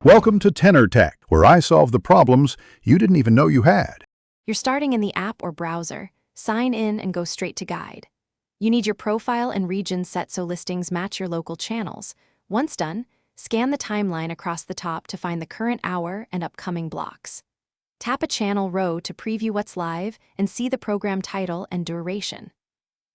Welcome to Tenor Tech, where I solve the problems you didn't even know you had. You're starting in the app or browser. Sign in and go straight to guide. You need your profile and region set so listings match your local channels. Once done, scan the timeline across the top to find the current hour and upcoming blocks. Tap a channel row to preview what's live and see the program title and duration.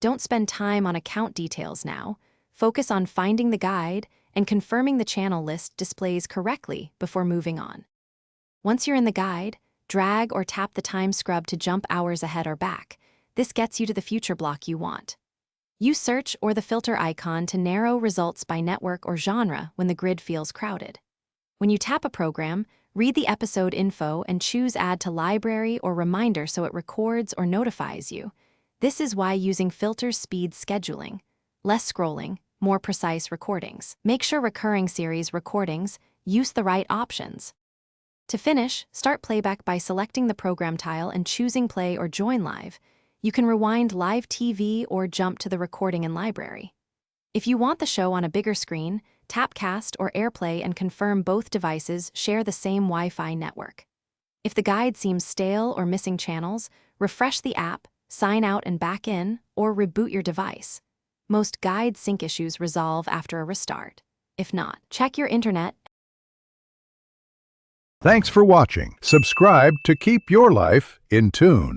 Don't spend time on account details now. Focus on finding the guide and confirming the channel list displays correctly before moving on. Once you're in the guide, drag or tap the time scrub to jump hours ahead or back. This gets you to the future block you want. Use search or the filter icon to narrow results by network or genre when the grid feels crowded. When you tap a program, read the episode info and choose Add to Library or Reminder so it records or notifies you. This is why using filters speeds scheduling. Less scrolling, more precise recordings. Make sure recurring series recordings use the right options. To finish, start playback by selecting the program tile and choosing Play or Join Live. You can rewind live TV or jump to the recording in library. If you want the show on a bigger screen, tap Cast or AirPlay and confirm both devices share the same Wi-Fi network. If the guide seems stale or missing channels, refresh the app, sign out and back in, or reboot your device. Most guide sync issues resolve after a restart. If not, check your internet. Thanks for watching. Subscribe to keep your life in tune.